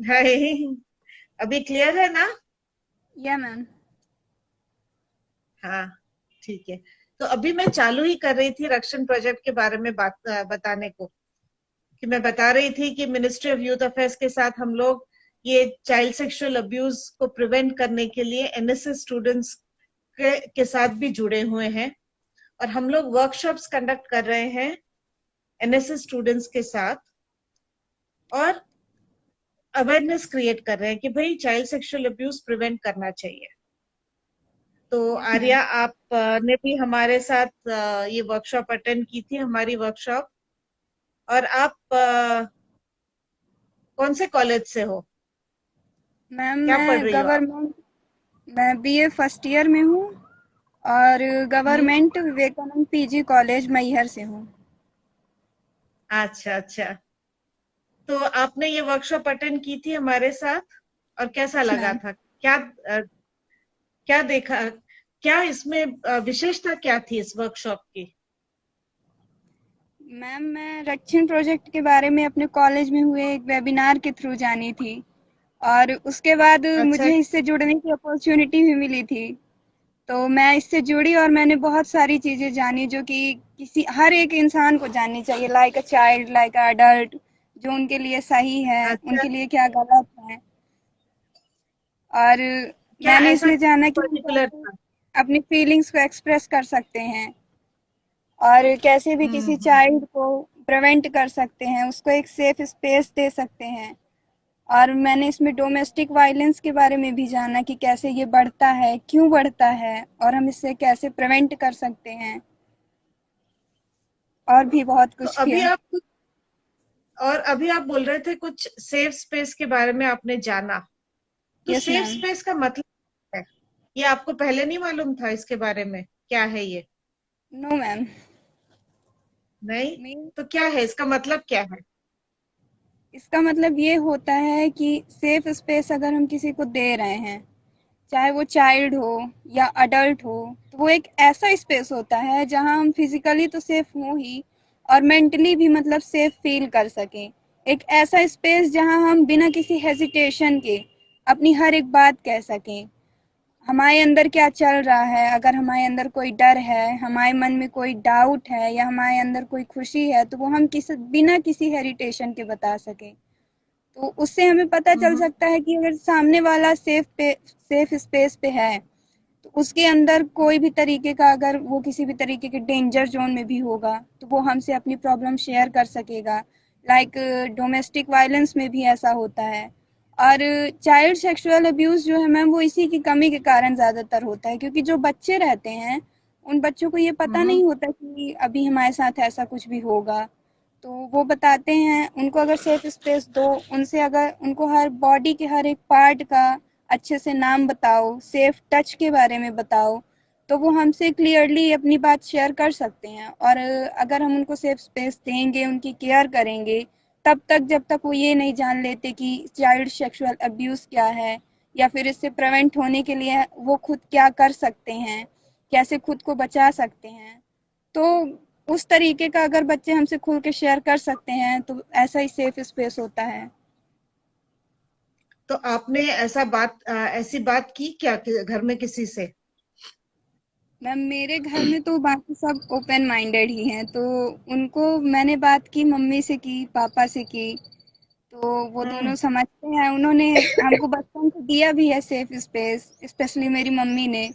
हाय। अभी क्लियर है ना? या मैम। हाँ, ठीक है। तो अभी मैं चालू ही कर रही थी रक्षण प्रोजेक्ट के बारे में बात बताने को, कि मैं बता रही थी कि मिनिस्ट्री ऑफ यूथ अफेयर्स के साथ हम लोग ये चाइल्ड सेक्सुअल अब्यूज को प्रिवेंट करने के लिए एनएसएस स्टूडेंट्स के साथ भी जुड़े हुए हैं। और हम लोग वर्कशॉप्स कंडक्ट कर रहे हैं एनएसएस स्टूडेंट्स के साथ, और अवेयरनेस क्रिएट कर रहे हैं कि भाई चाइल्ड सेक्सुअल अब्यूज प्रिवेंट करना चाहिए। तो यस मैम। आर्या, आप ने भी हमारे साथ ये वर्कशॉप अटेंड की थी, हमारी वर्कशॉप। और आप कौन से कॉलेज से हो? मैम क्या पढ़ मैं रही हो आप? गवर्नमेंट मैं बीए फर्स्ट ईयर में हूँ और हम्म। Government Vivekananda PG college Maihar से हूँ। अच्छा, अच्छा। तो आपने ये वर्कशॉप अटेंड की थी हमारे साथ, और कैसा यस लगा मैम। था? क्या देखा? क्या इसमें विशेषता क्या थी इस वर्कशॉप की? मैम मैं रक्षण प्रोजेक्ट के बारे में अपने कॉलेज में हुए एक वेबिनार के थ्रू जानी थी और उसके बाद अच्छा। मुझे इससे जुड़ने की अपॉर्चुनिटी भी मिली थी। तो मैं इससे जुड़ी और मैंने बहुत सारी चीज़ें जानी जो कि किसी हर एक इंसान को जाननी चाहिए, like a child, like a adult, जो उनके लिए सही है, अच्छा। उनके लिए क्या गलत है। और क्या मैंने ऐसा इसमें जाना कि हम पर्टिकुलर कैसे था? अपनी फीलिंग्स को एक्सप्रेस कर सकते हैं और कैसे भी हम्म, किसी चाइल्ड को प्रिवेंट कर सकते हैं, उसको एक सेफ स्पेस दे सकते हैं। और मैंने इसमें डोमेस्टिक वायलेंस के बारे में भी जाना कि कैसे ये बढ़ता है, क्यों बढ़ता है और हम इससे कैसे प्रिवेंट कर सकते हैं, और भी बहुत तो कुछ अभी किया। आप बोल रहे थे कुछ सेफ स्पेस के बारे में आपने जाना। तो यस सेफ मैम। स्पेस का मतलब क्या है? ये आपको पहले नहीं मालूम था इसके बारे में? क्या है ये? No ma'am. नहीं? मीन तो क्या है इसका मतलब, क्या है? इसका मतलब ये होता है कि सेफ स्पेस अगर हम किसी को दे रहे हैं, चाहे वो चाइल्ड हो या अडल्ट हो, तो वो एक ऐसा स्पेस होता है जहाँ हम फिजिकली तो सेफ हो ही और मेंटली भी मतलब सेफ फील कर सकें। एक ऐसा स्पेस जहाँ हम बिना किसी हेजिटेशन के अपनी हर एक बात कह सकें। हमारे अंदर क्या चल रहा है, अगर हमारे अंदर कोई डर है, हमारे मन में कोई डाउट है या हमारे अंदर कोई खुशी है, तो वो हम बिना किसी हेरिटेशन के बता सकें। तो उससे हमें पता चल हम्म, सकता है कि अगर सामने वाला सेफ स्पेस पे है, तो उसके अंदर कोई भी तरीके का, अगर वो किसी भी तरीके के डेंजर जोन में भी होगा, तो वो हमसे अपनी प्रॉब्लम शेयर कर सकेगा। लाइक डोमेस्टिक वायलेंस में भी ऐसा होता है। और चाइल्ड सेक्सुअल अब्यूज़ जो है मैम, वो इसी की कमी के कारण ज़्यादातर होता है, क्योंकि जो बच्चे रहते हैं, उन बच्चों को ये पता हम्म, नहीं होता कि अभी हमारे साथ ऐसा कुछ भी होगा। तो वो बताते हैं, उनको अगर सेफ स्पेस दो, उनसे अगर उनको हर बॉडी के हर एक पार्ट का अच्छे से नाम बताओ, सेफ टच के बारे में बताओ, तो वो हमसे क्लियरली अपनी बात शेयर कर सकते हैं। और अगर हम उनको सेफ स्पेस देंगे, उनकी केयर करेंगे, तब तक जब तक वो ये नहीं जान लेते कि चाइल्ड सेक्सुअल अब्यूज़ क्या है, या फिर इससे प्रिवेंट होने के लिए वो खुद क्या कर सकते हैं, कैसे खुद को बचा सकते हैं, तो उस तरीके का अगर बच्चे हमसे खुल के शेयर कर सकते हैं, तो ऐसा ही सेफ स्पेस होता है। तो आपने ऐसी बात की क्या घर में किसी से? मैम मेरे घर में तो बाकी सब ओपन माइंडेड ही हैं, तो उनको मैंने बात की, मम्मी से की, पापा से की। तो वो हम्म, दोनों समझते हैं, उन्होंने हमको बचपन से दिया भी है सेफ स्पेस, स्पेशली मेरी मम्मी ने।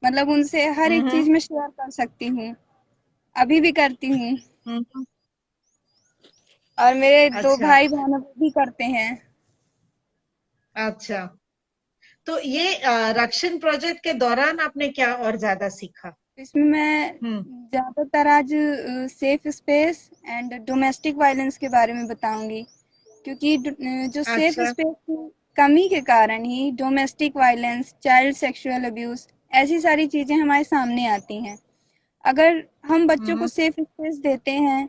मतलब उनसे हर एक हम्म। चीज़ में शेयर कर सकती हूँ, अभी भी करती हूँ। हम्म। और मेरे दो अच्छा, भाई बहन वो भी करते हैं। अच्छा। तो ये रक्षण प्रोजेक्ट के दौरान आपने क्या और ज्यादा सीखा? इसमें मैं हम्म। ज़्यादातर आज safe space and domestic violence के बारे में बताऊंगी, क्योंकि जो सेफ अच्छा। स्पेस की कमी के कारण ही domestic violence, child sexual abuse, ऐसी सारी चीज़ें हमारे सामने आती हैं। अगर हम बच्चों को हम्म, सेफ स्पेस देते हैं,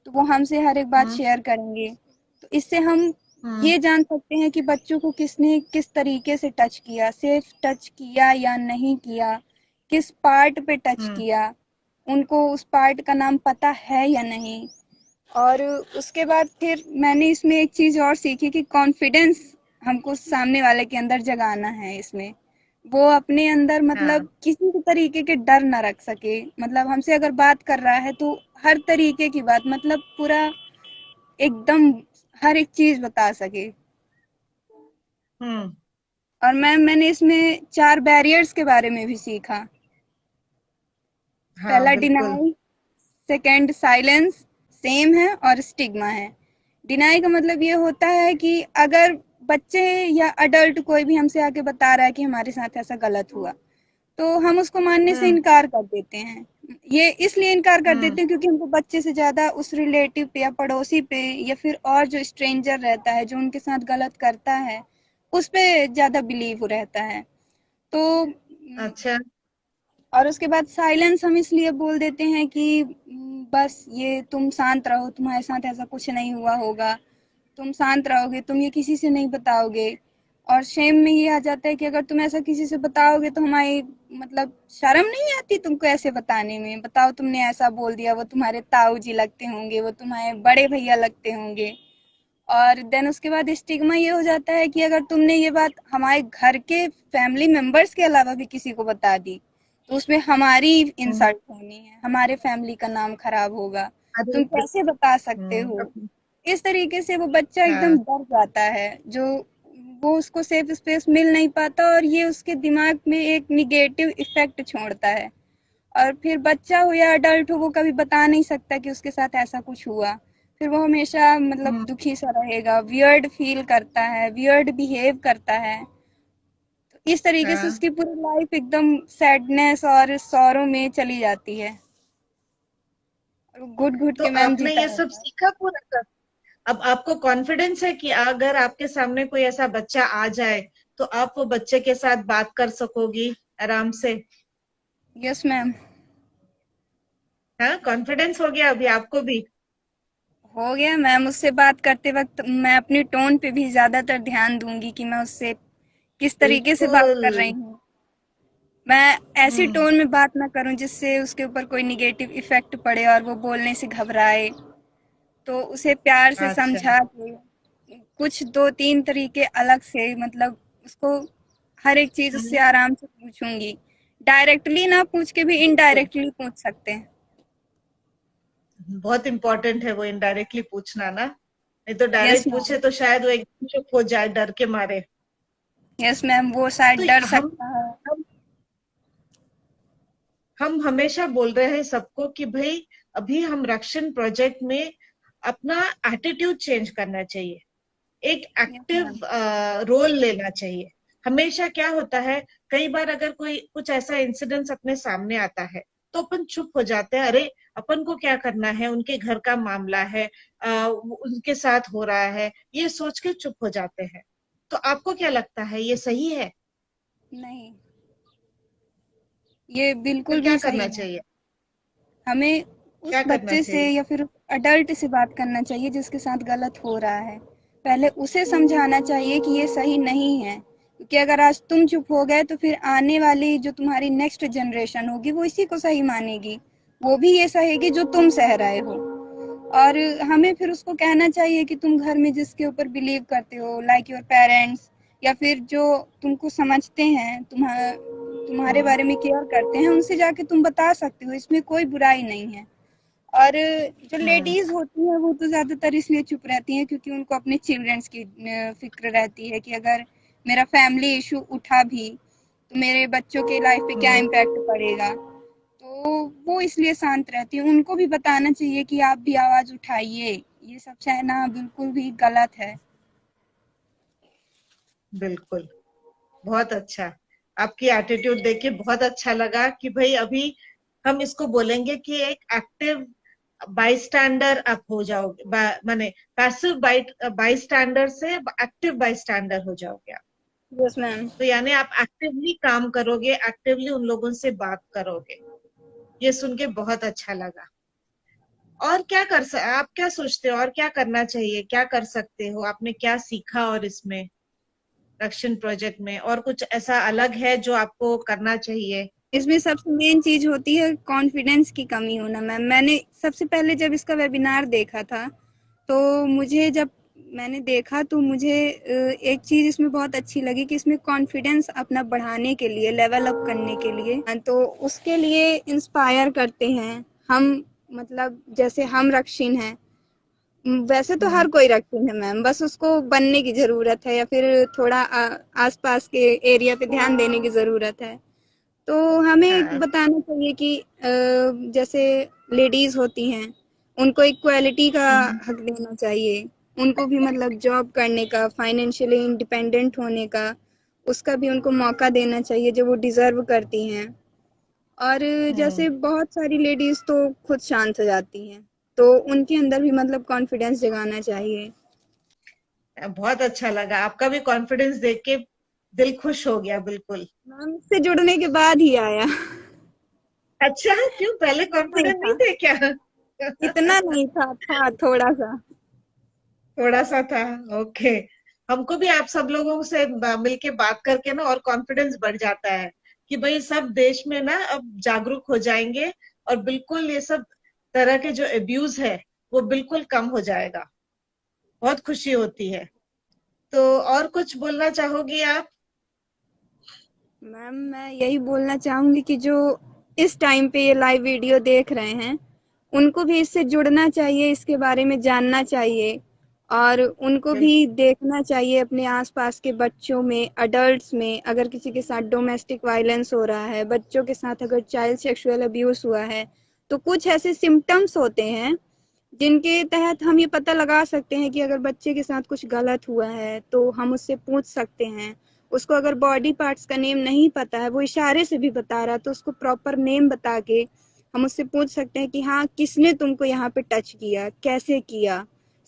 तो वो हमसे हर एक बात हम्म, शेयर करेंगे। तो इससे हम हम्म, ये जान सकते हैं कि बच्चों को किसने किस तरीके से टच किया, सेफ टच किया या नहीं किया, किस पार्ट पे टच हम्म, किया, उनको उस पार्ट का नाम पता है या नहीं। और उसके बाद फिर मैंने इसमें एक चीज़ और सीखी कि कॉन्फिडेंस हमको सामने वाले के अंदर जगाना है इसमें। वो अपने अंदर हाँ। मतलब किसी भी तरीके के डर ना रख सके, मतलब हमसे अगर बात कर रहा है तो हर तरीके की बात, मतलब पूरा एकदम हर एक चीज बता सके। हम्म। और मैंने इसमें 4 बैरियर्स के बारे में भी सीखा। हाँ पहला बिल्कुल। डिनाई, सेकंड साइलेंस, सेम है, और स्टिग्मा है। डिनाई का मतलब ये होता है कि अगर बच्चे या अडल्ट कोई भी हमसे आके बता रहा है कि हमारे साथ ऐसा गलत हुआ, तो हम उसको मानने से हम्म। इनकार कर देते हैं। ये इसलिए इनकार कर हम्म। देते हैं क्योंकि हमको बच्चे से ज्यादा उस रिलेटिव पे या पड़ोसी पे या फिर और जो स्ट्रेंजर रहता है जो उनके साथ गलत करता है उस पे ज्यादा बिलीव रहता है। तो अच्छा। और उसके बाद साइलेंस हम इसलिए बोल देते हैं कि बस ये तुम शांत रहो, तुम्हारे साथ ऐसा कुछ नहीं हुआ होगा, तुम शांत रहोगे, तुम ये किसी से नहीं बताओगे। और शेम में ये आ जाता है कि अगर तुम ऐसा किसी से बताओगे तो हमारी मतलब शर्म नहीं आती तुमको ऐसे बताने में, बताओ तुमने ऐसा बोल दिया, वो तुम्हारे ताऊ जी लगते होंगे, वो तुम्हारे बड़े भैया लगते होंगे। और देन उसके बाद स्टिग्मा ये हो जाता है कि अगर तुमने ये बात हमारे घर के फैमिली मेंबर्स के अलावा भी किसी को बता दी तो उसमें हमारी हम्म। इंसल्ट होनी है, हमारे फैमिली का नाम खराब होगा, अरे तुम कैसे बता सकते हो। अब। इस तरीके से वो बच्चा एकदम हाँ। डर जाता है, जो वो उसको सेफ स्पेस मिल नहीं पाता और ये उसके दिमाग में एक निगेटिव इफेक्ट छोड़ता है। और फिर बच्चा हो या अडल्ट हो वो कभी बता नहीं सकता कि उसके साथ ऐसा कुछ हुआ। फिर वो हमेशा मतलब हम्म। दुखी सा रहेगा, वियर्ड फील करता है, वियर्ड बिहेव करता है। तो इस तरीके से हाँ। उसकी पूरी लाइफ एकदम सैडनेस और सौरों में चली जाती है और घुट घुट तो के मैम आपने जीता ये सब रहता है। सीखा पूरा का? अब आपको कॉन्फिडेंस है कि अगर आपके सामने कोई ऐसा बच्चा आ जाए तो आप वो बच्चे के साथ बात कर सकोगी आराम से? Yes ma'am. हाँ, कॉन्फिडेंस हो गया अभी आपको भी? हो गया मैम, उससे बात करते वक्त मैं अपनी टोन पे भी ज्यादातर ध्यान दूंगी कि मैं उससे किस तरीके से बात बिल्कुल। कर रही हूँ। मैं ऐसी हम्म। टोन में बात ना करूं जिससे उसके ऊपर कोई निगेटिव इफेक्ट पड़े और वो बोलने से घबराए। तो उसे प्यार से अच्छा। समझा के कुछ 2-3 तरीके अलग से, मतलब उसको हर एक चीज उससे हम्म। आराम से पूछूंगी। डायरेक्टली ना पूछ के भी बिल्कुल। इनडायरेक्टली पूछ सकते हैं। बहुत इंपॉर्टेंट है वो इनडायरेक्टली पूछना ना, नहीं तो यस डायरेक्ट मैम। पूछे तो शायद वो एकदम चुप हो जाए डर के मारे। यस मैम, वो शायद तो डर हम सकता है। हम हम हमेशा बोल रहे हैं सबको कि भाई अभी हम रक्षण प्रोजेक्ट में अपना एटीट्यूड चेंज करना चाहिए, एक यस एक्टिव मैम। रोल लेना चाहिए। हमेशा क्या होता है, कई बार अगर कोई कुछ ऐसा इंसिडेंस अपने सामने आता है तो अपन चुप हो जाते हैं, अरे अपन को क्या करना है, उनके घर का मामला है, उनके साथ हो रहा है, ये सोच के चुप हो जाते हैं। तो आपको क्या लगता है, ये सही है? नहीं, ये फिर बिल्कुल क्या भी सही करना नहीं। चाहिए? हमें उस क्या करना बच्चे से चाहिए? या फिर अडल्ट से बात करना चाहिए जिसके साथ गलत हो रहा है। पहले उसे समझाना चाहिए कि ये सही नहीं है, क्योंकि अगर आज तुम चुप हो गए तो फिर आने वाली जो तुम्हारी नेक्स्ट जनरेशन होगी वो इसी को सही मानेगी, वो भी ये सहेगी जो तुम सह रहे हो। और हमें फिर उसको कहना चाहिए कि तुम घर में जिसके ऊपर बिलीव करते हो, लाइक योर पेरेंट्स, या फिर जो तुमको समझते हैं, तुम्हारे हम्म। बारे में केयर करते हैं, उनसे जाके तुम बता सकते हो, इसमें कोई बुराई नहीं है। और जो हम्म। लेडीज होती हैं वो तो ज्यादातर इसलिए चुप रहती हैं क्योंकि उनको अपने चिल्ड्रंस की फिक्र रहती है कि अगर मेरा फैमिली इशू उठा भी तो मेरे बच्चों के लाइफ पे क्या हम्म। इम्पैक्ट पड़ेगा। तो वो इसलिए शांत रहती है। उनको भी बताना चाहिए कि आप भी आवाज उठाइए, ये सब कहना बिल्कुल भी गलत है। बिल्कुल। बहुत अच्छा। आपकी एटीट्यूड देख के बहुत अच्छा लगा कि भाई अभी हम इसको बोलेंगे कि एक एक्टिव बाई स्टैंडर आप हो जाओगे, माने पैसिव बाई स्टैंडर से एक्टिव बाई स्टैंडर हो जाओगे आप। Yes ma'am. तो यानी आप एक्टिवली काम करोगे, एक्टिवली उन लोगों से बात करोगे। ये सुन के बहुत अच्छा लगा। और आप क्या सोचते हो, और क्या करना चाहिए, क्या कर सकते हो, आपने क्या सीखा और इसमें रक्षण प्रोजेक्ट में और कुछ ऐसा अलग है जो आपको करना चाहिए? इसमें सबसे मेन चीज होती है कॉन्फिडेंस की कमी होना मैम। मैंने सबसे पहले जब इसका वेबिनार देखा था तो मुझे जब मैंने देखा तो मुझे एक चीज इसमें बहुत अच्छी लगी कि इसमें कॉन्फिडेंस अपना बढ़ाने के लिए, लेवल अप करने के लिए, तो उसके लिए इंस्पायर करते हैं हम। मतलब जैसे हम रक्षिन हैं, वैसे तो हर हम्म। कोई रक्षिन है मैम, बस उसको बनने की जरूरत है या फिर थोड़ा आसपास के एरिया पे ध्यान देने की जरूरत है। तो हमें हाँ। बताना चाहिए कि जैसे लेडीज होती हैं, उनको इक्वालिटी का हम्म। हक देना चाहिए। उनको भी मतलब जॉब करने का, फाइनेंशियली इंडिपेंडेंट होने का, उसका भी उनको मौका देना चाहिए जो वो डिजर्व करती हैं। और हम्म। जैसे बहुत सारी लेडीज तो खुद शांत हो जाती हैं, तो उनके अंदर भी मतलब कॉन्फिडेंस जगाना चाहिए। बहुत अच्छा लगा, आपका भी कॉन्फिडेंस देख के दिल खुश हो गया बिल्कुल। मैम से जुड़ने के बाद ही आया। अच्छा, क्यों पहले नहीं कॉन्फिडेंट नहीं था, थे क्या? इतना नहीं था थोड़ा सा। थोड़ा सा था। ओके। हमको भी आप सब लोगों से मिलके बात करके ना और कॉन्फिडेंस बढ़ जाता है कि भाई सब देश में ना अब जागरूक हो जाएंगे, और बिल्कुल ये सब तरह के जो अब्यूज है वो बिल्कुल कम हो जाएगा। बहुत खुशी होती है। तो और कुछ बोलना चाहोगी आप? मैम मैं यही बोलना चाहूंगी कि जो इस टाइम पे ये लाइव वीडियो देख रहे हैं, उनको भी इससे जुड़ना चाहिए, इसके बारे में जानना चाहिए, और उनको भी बिल्कुल। देखना चाहिए अपने आसपास के बच्चों में, अडल्ट्स में, अगर किसी के साथ डोमेस्टिक वायलेंस हो रहा है, बच्चों के साथ अगर चाइल्ड सेक्सुअल अब्यूज हुआ है, तो कुछ ऐसे सिम्टम्स होते हैं जिनके तहत हम ये पता लगा सकते हैं कि अगर बच्चे के साथ कुछ गलत हुआ है तो हम उससे पूछ सकते हैं। उसको अगर बॉडी पार्ट्स का नेम नहीं पता है, वो इशारे से भी बता रहा है, तो उसको प्रॉपर नेम बता के हम उससे पूछ सकते हैं कि हाँ, किसने तुमको यहाँ पे टच किया, कैसे किया,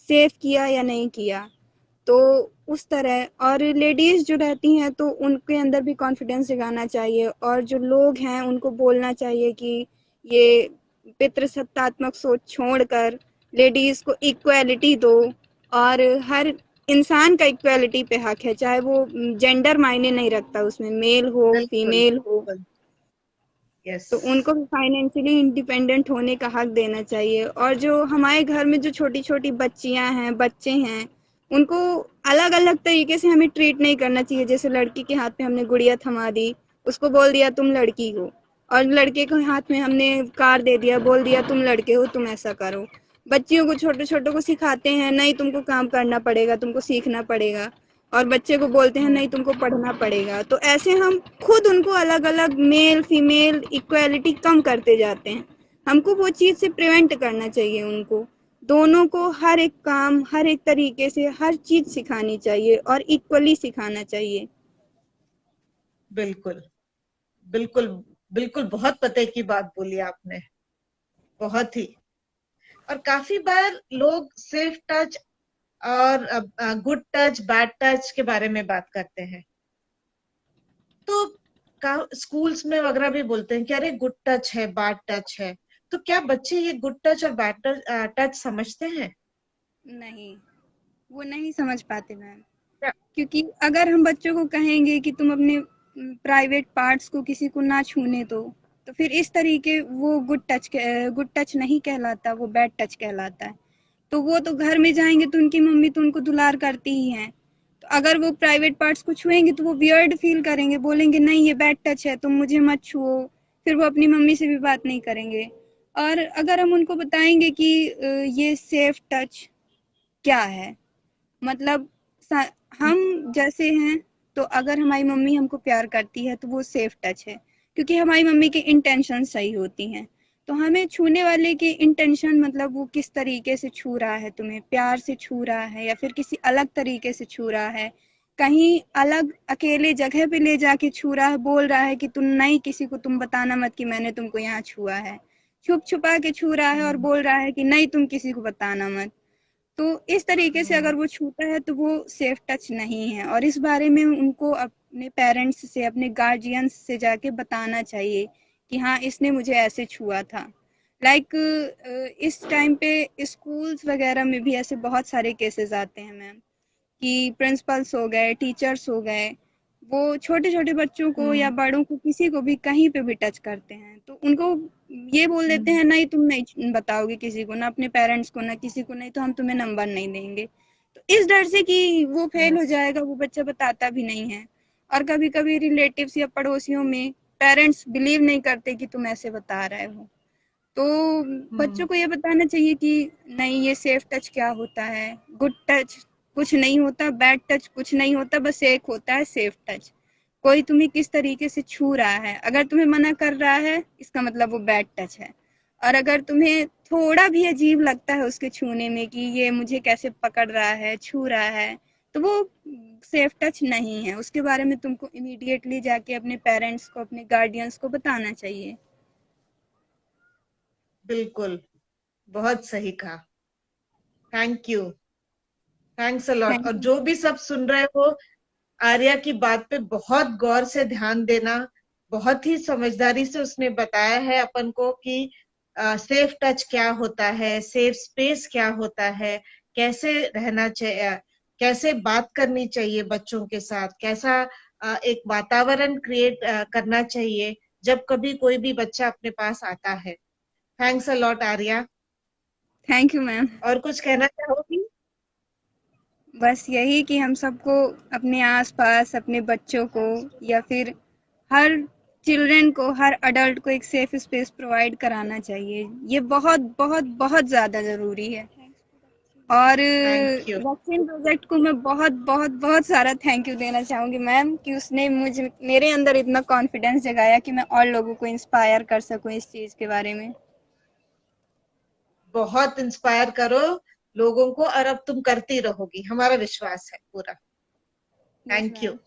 सेफ किया या नहीं किया। तो उस तरह, और लेडीज जो रहती हैं तो उनके अंदर भी कॉन्फिडेंस जगाना चाहिए, और जो लोग हैं उनको बोलना चाहिए कि ये पितृसत्तात्मक सोच छोड़कर लेडीज को इक्वालिटी दो। और हर इंसान का इक्वालिटी पे हक है, चाहे वो जेंडर मायने नहीं रखता, उसमें मेल हो बिल्कुल फीमेल हो। बिल्कुल। यस। तो उनको भी फाइनेंशियली इंडिपेंडेंट होने का हक देना चाहिए। और जो हमारे घर में जो छोटी छोटी बच्चियां हैं, बच्चे हैं, उनको अलग अलग तरीके से हमें ट्रीट नहीं करना चाहिए। जैसे लड़की के हाथ में हमने गुड़िया थमा दी, उसको बोल दिया तुम लड़की हो, और लड़के के हाथ में हमने कार दे दिया, बोल दिया तुम लड़के हो, तुम ऐसा करो। बच्चियों को, छोटे छोटों को सिखाते हैं नहीं तुमको काम करना पड़ेगा, तुमको सीखना पड़ेगा, और बच्चे को बोलते हैं नहीं तुमको पढ़ना पड़ेगा। तो ऐसे हम खुद उनको अलग अलग मेल फीमेल इक्वालिटी कम करते जाते हैं। हमको वो चीज़ से प्रिवेंट करना चाहिए उनको। दोनों को हर एक काम, हर एक तरीके से हर चीज़ सिखानी चाहिए और इक्वली सिखाना चाहिए। बिल्कुल बिल्कुल। बिल्कुल, बहुत पते की बात बोली आपने। बहुत ही। और काफी बार लोग सेफ टच और गुड टच बैड टच के बारे में बात करते हैं। तो स्कूल्स में वगैरह भी बोलते हैं कि अरे गुड टच है, बैड टच है। तो क्या बच्चे ये गुड टच और बैड टच समझते हैं? नहीं, वो नहीं समझ पाते मैम। क्या? क्योंकि अगर हम बच्चों को कहेंगे कि तुम अपने प्राइवेट पार्ट्स को किसी को ना छूने दो, तो फिर इस तरीके वो गुड टच नहीं कहलाता, वो बैड टच कहलाता है। तो वो तो घर में जाएंगे तो उनकी मम्मी तो उनको दुलार करती ही हैं। तो अगर वो प्राइवेट पार्ट्स को छुएंगे तो वो वियर्ड फील करेंगे, बोलेंगे नहीं ये बैड टच है, तुम मुझे मत छुओ। फिर वो अपनी मम्मी से भी बात नहीं करेंगे। और अगर हम उनको बताएंगे कि ये सेफ टच क्या है, मतलब हम जैसे हैं, तो अगर हमारी मम्मी हमको प्यार करती है तो वो सेफ टच है, क्योंकि हमारी मम्मी की इंटेंशन सही होती हैं। तो हमें छूने वाले की इंटेंशन, मतलब वो किस तरीके से छू रहा है, तुम्हें प्यार से छू रहा है या फिर किसी अलग तरीके से छू रहा है, कहीं अलग अकेले जगह पे ले जाके छू रहा है, बोल रहा है कि तुम नहीं, किसी को तुम बताना मत कि मैंने तुमको यहाँ छुआ है, छुप छुपा के छू रहा है और हम्म। बोल रहा है कि नहीं तुम किसी को बताना मत। तो इस तरीके से हम्म। अगर वो छूता है तो वो सेफ टच नहीं है, और इस बारे में उनको अपने पेरेंट्स से, अपने गार्जियंस से जाके बताना चाहिए कि हाँ इसने मुझे ऐसे छुआ था। लाइक इस टाइम पे स्कूल्स वगैरह में भी ऐसे बहुत सारे केसेस आते हैं मैम, कि प्रिंसिपल्स हो गए, टीचर्स हो गए, वो छोटे छोटे बच्चों को या हम्म। बड़ों को, किसी को भी कहीं पे भी टच करते हैं, तो उनको ये बोल देते हम्म। हैं नहीं तुम नहीं बताओगे किसी को, ना अपने पेरेंट्स को, ना किसी को, नहीं तो हम तुम्हें नंबर नहीं देंगे। इस डर से कि वो फेल हो जाएगा, वो बच्चा बताता भी नहीं है। और कभी कभी रिलेटिव्स या पड़ोसियों में पेरेंट्स बिलीव नहीं करते कि तुम ऐसे बता रहे हो, तो बच्चों हम्म। को ये बताना चाहिए कि नहीं, ये सेफ टच क्या होता है, गुड टच कुछ नहीं होता, बैड टच कुछ नहीं होता, बस एक होता है सेफ टच। कोई तुम्हें किस तरीके से छू रहा है, अगर तुम्हें मना कर रहा है इसका मतलब वो बैड टच है। और अगर तुम्हें थोड़ा भी अजीब लगता है उसके छूने में कि ये मुझे कैसे पकड़ रहा है, छू रहा है, तो वो सेफ टच नहीं है। उसके बारे में तुमको इमीडिएटली जाके अपने पेरेंट्स को, अपने गार्डियंस को बताना चाहिए। बिल्कुल, बहुत सही कहा। Thank you, thanks a lot. Thank और यू। जो भी सब सुन रहे हो, आर्या की बात पे बहुत गौर से ध्यान देना। बहुत ही समझदारी से उसने बताया है अपन को कि सेफ टच क्या होता है, सेफ स्पेस क्या होता है, कैसे रहना चाहिए, कैसे बात करनी चाहिए बच्चों के साथ, कैसा एक वातावरण क्रिएट करना चाहिए जब कभी कोई भी बच्चा अपने पास आता है। Thanks a lot Arya. Thank you ma'am. और कुछ कहना चाहोगी? बस यही कि हम सबको अपने आसपास अपने बच्चों को या फिर हर चिल्ड्रन को, हर अडल्ट को एक सेफ स्पेस प्रोवाइड कराना चाहिए। ये बहुत बहुत बहुत ज़्यादा ज़रूरी है। और थैंक यू। वैक्सीन प्रोजेक्ट को मैं बहुत बहुत बहुत सारा थैंक यू देना चाहूँगी मैम, कि उसने मुझे, मेरे अंदर इतना कॉन्फिडेंस जगाया कि मैं और लोगों को इंस्पायर कर सकूँ इस चीज़ के बारे में। बहुत इंस्पायर करो लोगों को, और अब तुम करती रहोगी, हमारा विश्वास है पूरा। Yes thank you. मैम।